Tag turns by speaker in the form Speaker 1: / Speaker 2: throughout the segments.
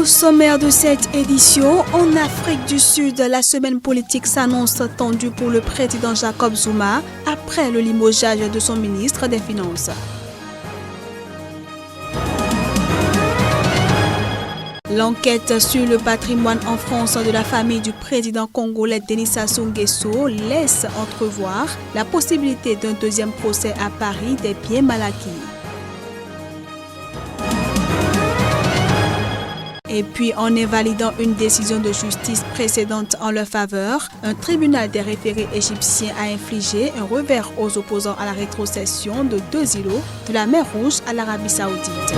Speaker 1: sommaire de cette édition, en Afrique du Sud, la semaine politique s'annonce tendue pour le président Jacob Zuma après le limogeage de son ministre des Finances. L'enquête sur le patrimoine en France de la famille du président congolais Denis Sassou Nguesso laisse entrevoir la possibilité d'un deuxième procès à Paris des biens mal acquis. Et puis, en invalidant une décision de justice précédente en leur faveur, un tribunal des référés égyptien a infligé un revers aux opposants à la rétrocession de 2 îlots de la mer Rouge à l'Arabie Saoudite.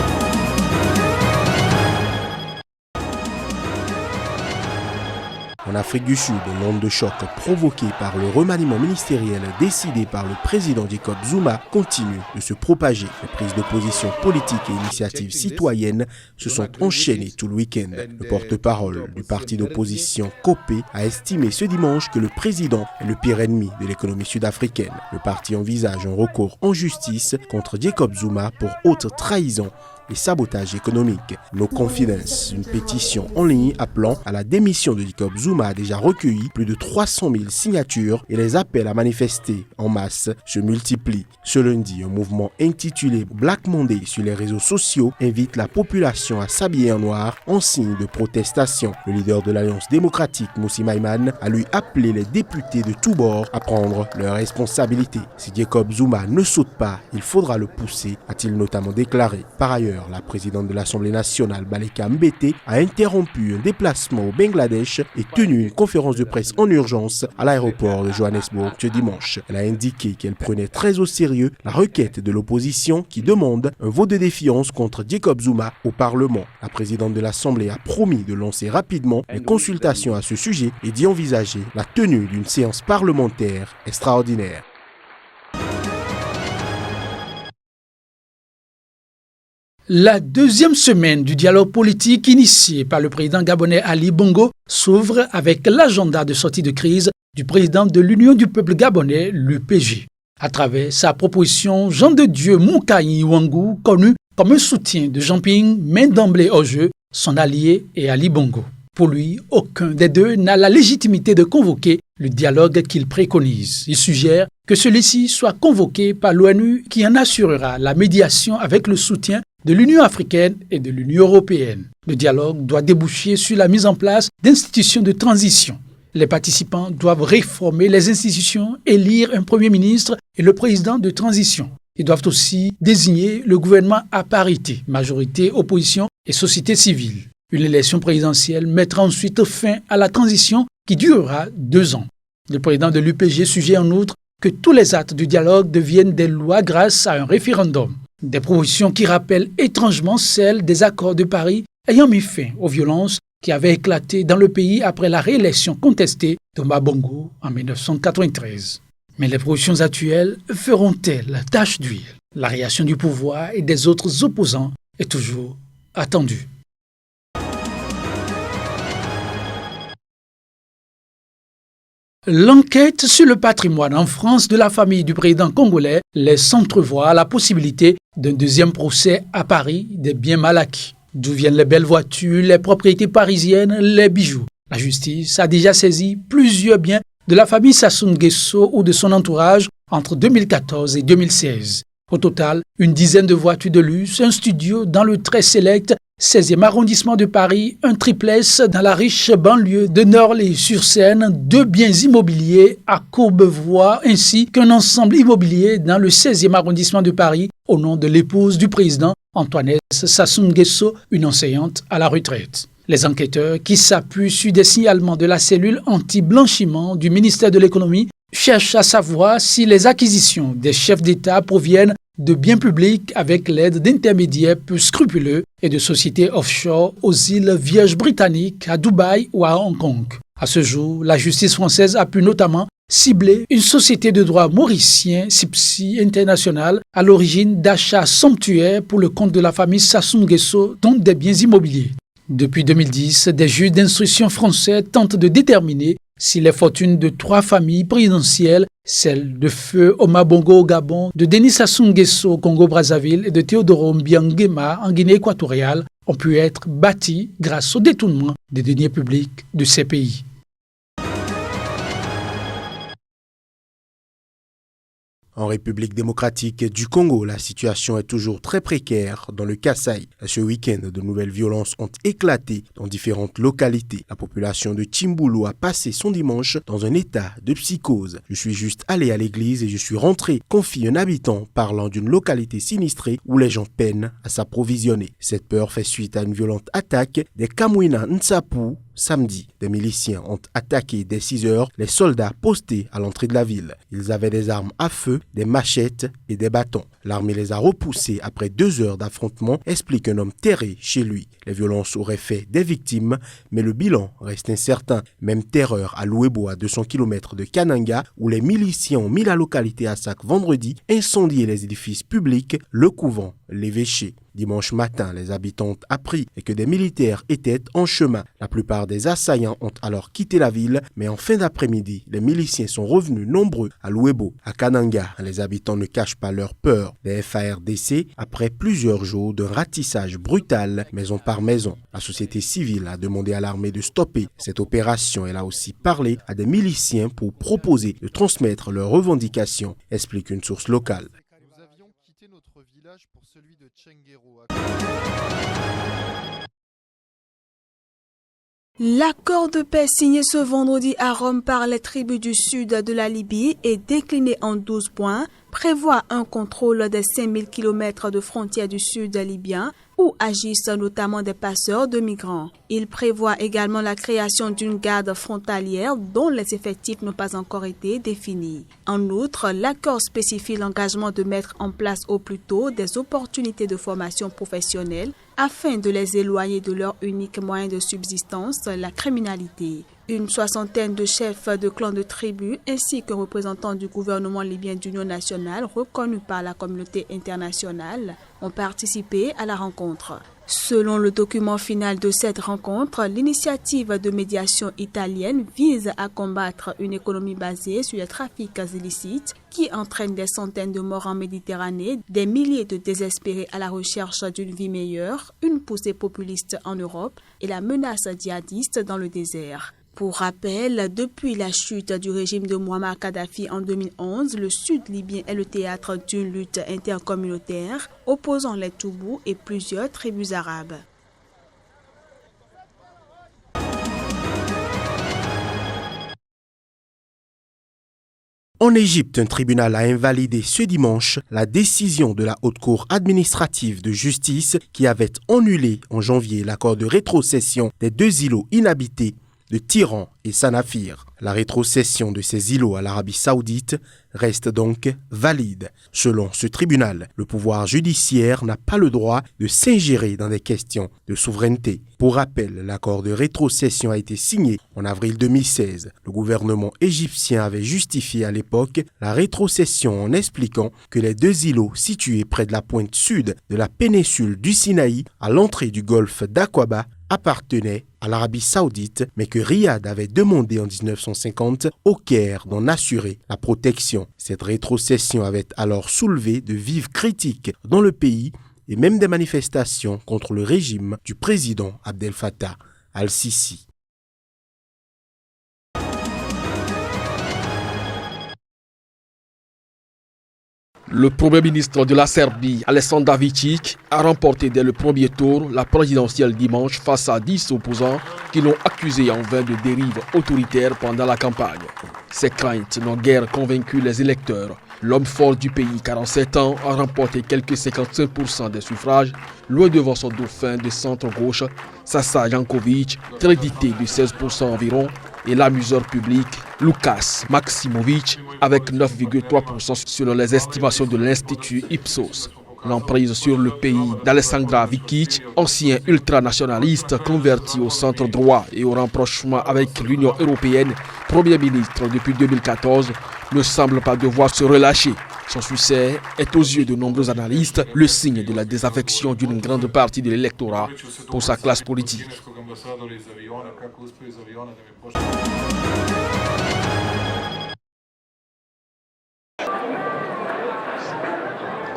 Speaker 2: En Afrique du Sud, l'onde de choc provoquée par le remaniement ministériel décidé par le président Jacob Zuma continue de se propager. Les prises de position politiques et initiatives citoyennes se sont enchaînées tout le week-end. Le porte-parole du parti d'opposition COPE a estimé ce dimanche que le président est le pire ennemi de l'économie sud-africaine. Le parti envisage un recours en justice contre Jacob Zuma pour haute trahison et sabotage économique. No Confidence, une pétition en ligne appelant à la démission de Jacob Zuma a déjà recueilli plus de 300 000 signatures et les appels à manifester en masse se multiplient. Ce lundi, un mouvement intitulé Black Monday sur les réseaux sociaux invite la population à s'habiller en noir en signe de protestation. Le leader de l'Alliance démocratique, Mossi Maïman, a lui appelé les députés de tous bords à prendre leurs responsabilités. Si Jacob Zuma ne saute pas, il faudra le pousser, a-t-il notamment déclaré. Par ailleurs, la présidente de l'Assemblée nationale, Baleka Mbete, a interrompu un déplacement au Bangladesh et tenu une conférence de presse en urgence à l'aéroport de Johannesburg ce dimanche. Elle a indiqué qu'elle prenait très au sérieux la requête de l'opposition qui demande un vote de défiance contre Jacob Zuma au Parlement. La présidente de l'Assemblée a promis de lancer rapidement les consultations à ce sujet et d'y envisager la tenue d'une séance parlementaire extraordinaire.
Speaker 3: La deuxième semaine du dialogue politique initié par le président gabonais Ali Bongo s'ouvre avec l'agenda de sortie de crise du président de l'Union du peuple gabonais, l'UPG. À travers sa proposition, Jean de Dieu Mounkaï Ouangou, connu comme un soutien de Jean Ping, met d'emblée au jeu son allié et Ali Bongo. Pour lui, aucun des deux n'a la légitimité de convoquer le dialogue qu'il préconise. Il suggère que celui-ci soit convoqué par l'ONU qui en assurera la médiation avec le soutien de l'Union africaine et de l'Union européenne. Le dialogue doit déboucher sur la mise en place d'institutions de transition. Les participants doivent réformer les institutions, élire un premier ministre et le président de transition. Ils doivent aussi désigner le gouvernement à parité, majorité, opposition et société civile. Une élection présidentielle mettra ensuite fin à la transition qui durera 2 ans. Le président de l'UPG suggère en outre que tous les actes du dialogue deviennent des lois grâce à un référendum. Des propositions qui rappellent étrangement celles des accords de Paris ayant mis fin aux violences qui avaient éclaté dans le pays après la réélection contestée d'Omar Bongo en 1993. Mais les propositions actuelles feront-elles tache d'huile? La réaction du pouvoir et des autres opposants est toujours attendue. L'enquête sur le patrimoine en France de la famille du président congolais laisse entrevoir la possibilité d'un deuxième procès à Paris des biens mal acquis. D'où viennent les belles voitures, les propriétés parisiennes, les bijoux? La justice a déjà saisi plusieurs biens de la famille Sassou Nguesso ou de son entourage entre 2014 et 2016. Au total, une dizaine de voitures de luxe, un studio dans le très select 16e arrondissement de Paris, un triplex dans la riche banlieue de Norly-sur-Seine, 2 biens immobiliers à Courbevoie ainsi qu'un ensemble immobilier dans le 16e arrondissement de Paris au nom de l'épouse du président Antoinette Sassou Nguesso, une enseignante à la retraite. Les enquêteurs, qui s'appuient sur des signalements de la cellule anti-blanchiment du ministère de l'économie, cherchent à savoir si les acquisitions des chefs d'État proviennent de biens publics avec l'aide d'intermédiaires peu scrupuleux et de sociétés offshore aux îles Vierges britanniques, à Dubaï ou à Hong Kong. À ce jour, la justice française a pu notamment cibler une société de droit mauricien, Cipsi International, à l'origine d'achats somptuaires pour le compte de la famille Sassou Nguesso, dont des biens immobiliers. Depuis 2010, des juges d'instruction français tentent de déterminer si les fortunes de 3 familles présidentielles, celles de feu Omar Bongo au Gabon, de Denis Sassou Nguesso au Congo-Brazzaville et de Théodore Obiang Nguema en Guinée équatoriale, ont pu être bâtis grâce au détournement des deniers publics de ces pays.
Speaker 2: En République démocratique du Congo, la situation est toujours très précaire dans le Kasaï. Ce week-end, de nouvelles violences ont éclaté dans différentes localités. La population de Tchimbulu a passé son dimanche dans un état de psychose. Je suis juste allé à l'église et je suis rentré, confie un habitant parlant d'une localité sinistrée où les gens peinent à s'approvisionner. Cette peur fait suite à une violente attaque des Kamwina Ntsapu. Samedi, des miliciens ont attaqué dès 6 heures les soldats postés à l'entrée de la ville. Ils avaient des armes à feu, des machettes et des bâtons. L'armée les a repoussés après 2 heures d'affrontement, explique un homme terré chez lui. Les violences auraient fait des victimes, mais le bilan reste incertain. Même terreur à Louébo, à 200 km de Kananga, où les miliciens ont mis la localité à sac vendredi, incendié les édifices publics, le couvent, l'évêché. Dimanche matin, les habitants ont appris que des militaires étaient en chemin. La plupart des assaillants ont alors quitté la ville, mais en fin d'après-midi, les miliciens sont revenus nombreux à Louébo. À Kananga, les habitants ne cachent pas leur peur. Les FARDC, après plusieurs jours de ratissage brutal, maison par maison. La société civile a demandé à l'armée de stopper cette opération. Elle a aussi parlé à des miliciens pour proposer de transmettre leurs revendications, explique une source locale.
Speaker 4: Nous avions quitté notre village pour celui de Tchengero.
Speaker 1: L'accord de paix signé ce vendredi à Rome par les tribus du sud de la Libye et décliné en 12 points prévoit un contrôle des 5000 km de frontières du sud libyen où agissent notamment des passeurs de migrants. Il prévoit également la création d'une garde frontalière dont les effectifs n'ont pas encore été définis. En outre, l'accord spécifie l'engagement de mettre en place au plus tôt des opportunités de formation professionnelle afin de les éloigner de leur unique moyen de subsistance, la criminalité. Une soixantaine de chefs de clans de tribus ainsi qu'un représentant du gouvernement libyen d'union nationale reconnu par la communauté internationale ont participé à la rencontre. Selon le document final de cette rencontre, l'initiative de médiation italienne vise à combattre une économie basée sur les trafics illicites qui entraînent des centaines de morts en Méditerranée, des milliers de désespérés à la recherche d'une vie meilleure, une poussée populiste en Europe et la menace djihadiste dans le désert. Pour rappel, depuis la chute du régime de Muammar Kadhafi en 2011, le sud libyen est le théâtre d'une lutte intercommunautaire opposant les Toubous et plusieurs tribus arabes.
Speaker 2: En Égypte, un tribunal a invalidé ce dimanche la décision de la Haute Cour administrative de justice qui avait annulé en janvier l'accord de rétrocession des 2 îlots inhabités de Tiran et Sanafir. La rétrocession de ces îlots à l'Arabie Saoudite reste donc valide. Selon ce tribunal, le pouvoir judiciaire n'a pas le droit de s'ingérer dans des questions de souveraineté. Pour rappel, l'accord de rétrocession a été signé en avril 2016. Le gouvernement égyptien avait justifié à l'époque la rétrocession en expliquant que les 2 îlots situés près de la pointe sud de la péninsule du Sinaï, à l'entrée du golfe d'Aqaba, appartenaient à l'Arabie Saoudite, mais que Riyad avait demandé en 1950 au Caire d'en assurer la protection. Cette rétrocession avait alors soulevé de vives critiques dans le pays et même des manifestations contre le régime du président Abdel Fattah al-Sisi.
Speaker 5: Le Premier ministre de la Serbie, Aleksandar Vučić, a remporté dès le premier tour la présidentielle dimanche face à 10 opposants qui l'ont accusé en vain de dérive autoritaire pendant la campagne. Ces craintes n'ont guère convaincu les électeurs. L'homme fort du pays, 47 ans, a remporté quelques 55% des suffrages, loin devant son dauphin de centre-gauche, Saša Janković, crédité de 16% environ, et l'amuseur public Lukas Maksimović avec 9,3% selon les estimations de l'Institut Ipsos. L'emprise sur le pays d'Aleksandar Vučić, ancien ultranationaliste converti au centre droit et au rapprochement avec l'Union européenne, Premier ministre depuis 2014, ne semble pas devoir se relâcher. Son succès est aux yeux de nombreux analystes le signe de la désaffection d'une grande partie de l'électorat pour sa classe politique.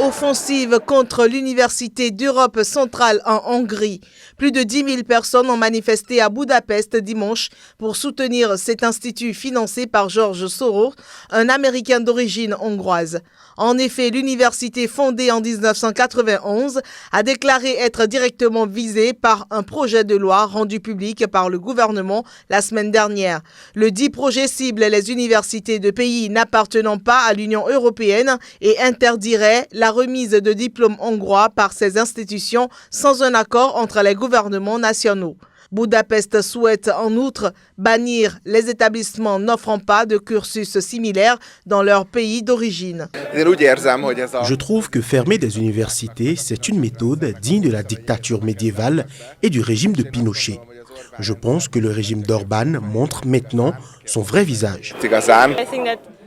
Speaker 6: Offensive contre l'Université d'Europe centrale en Hongrie. Plus de 10 000 personnes ont manifesté à Budapest dimanche pour soutenir cet institut financé par George Soros, un Américain d'origine hongroise. En effet, l'université fondée en 1991 a déclaré être directement visée par un projet de loi rendu public par le gouvernement la semaine dernière. Le dit projet cible les universités de pays n'appartenant pas à l'Union européenne et interdirait la remise de diplômes hongrois par ces institutions sans un accord entre les gouvernements nationaux. Budapest souhaite en outre bannir les établissements n'offrant pas de cursus similaire dans leur pays d'origine.
Speaker 2: Je trouve que fermer des universités, c'est une méthode digne de la dictature médiévale et du régime de Pinochet. Je pense que le régime d'Orban montre maintenant son vrai visage.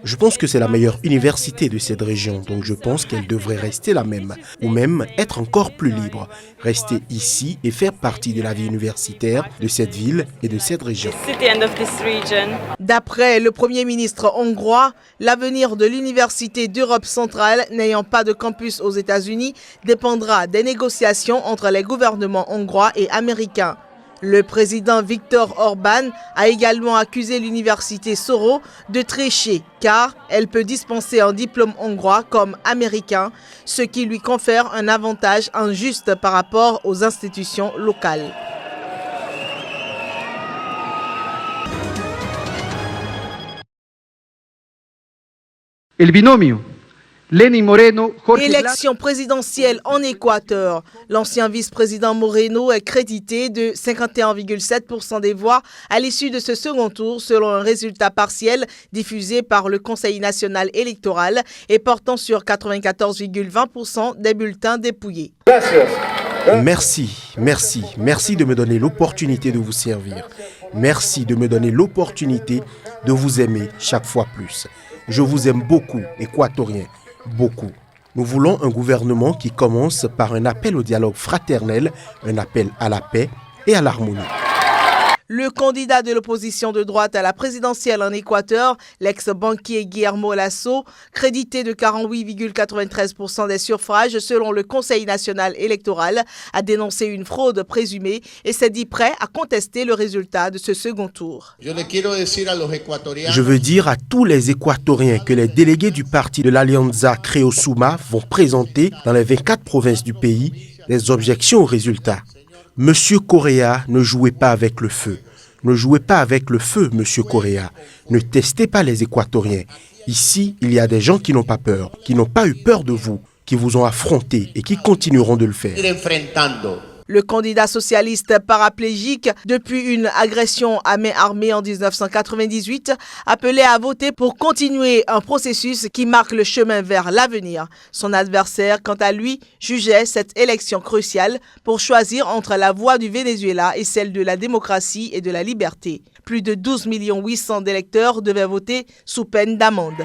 Speaker 2: Je pense que c'est la meilleure université de cette région, donc je pense qu'elle devrait rester la même, ou même être encore plus libre, rester ici et faire partie de la vie universitaire de cette ville et de cette région.
Speaker 6: D'après le Premier ministre hongrois, l'avenir de l'Université d'Europe centrale, n'ayant pas de campus aux États-Unis, dépendra des négociations entre les gouvernements hongrois et américains. Le président Viktor Orban a également accusé l'université Soros de tricher car elle peut dispenser un diplôme hongrois comme américain, ce qui lui confère un avantage injuste par rapport aux institutions locales.
Speaker 7: El binomio Lenín Moreno,
Speaker 6: Élection présidentielle en Équateur. L'ancien vice-président Moreno est crédité de 51,7% des voix à l'issue de ce second tour selon un résultat partiel diffusé par le Conseil national électoral et portant sur 94,20% des bulletins dépouillés.
Speaker 2: Merci de me donner l'opportunité de vous servir. Merci de me donner l'opportunité de vous aimer chaque fois plus. Je vous aime beaucoup, Équatoriens. Beaucoup. Nous voulons un gouvernement qui commence par un appel au dialogue fraternel, un appel à la paix et à l'harmonie.
Speaker 6: Le candidat de l'opposition de droite à la présidentielle en Équateur, l'ex-banquier Guillermo Lasso, crédité de 48,93% des suffrages selon le Conseil national électoral, a dénoncé une fraude présumée et s'est dit prêt à contester le résultat de ce second tour.
Speaker 2: Je veux dire à tous les Équatoriens que les délégués du parti de l'Alianza Creosuma vont présenter dans les 24 provinces du pays des objections au résultat. Monsieur Correa, ne jouez pas avec le feu. Ne jouez pas avec le feu, Monsieur Correa. Ne testez pas les Équatoriens. Ici, il y a des gens qui n'ont pas peur, qui n'ont pas eu peur de vous, qui vous ont affronté et qui continueront de le faire.
Speaker 6: Le candidat socialiste paraplégique, depuis une agression à main armée en 1998, appelait à voter pour continuer un processus qui marque le chemin vers l'avenir. Son adversaire, quant à lui, jugeait cette élection cruciale pour choisir entre la voie du Venezuela et celle de la démocratie et de la liberté. Plus de 12 800 000 d'électeurs devaient voter sous peine d'amende.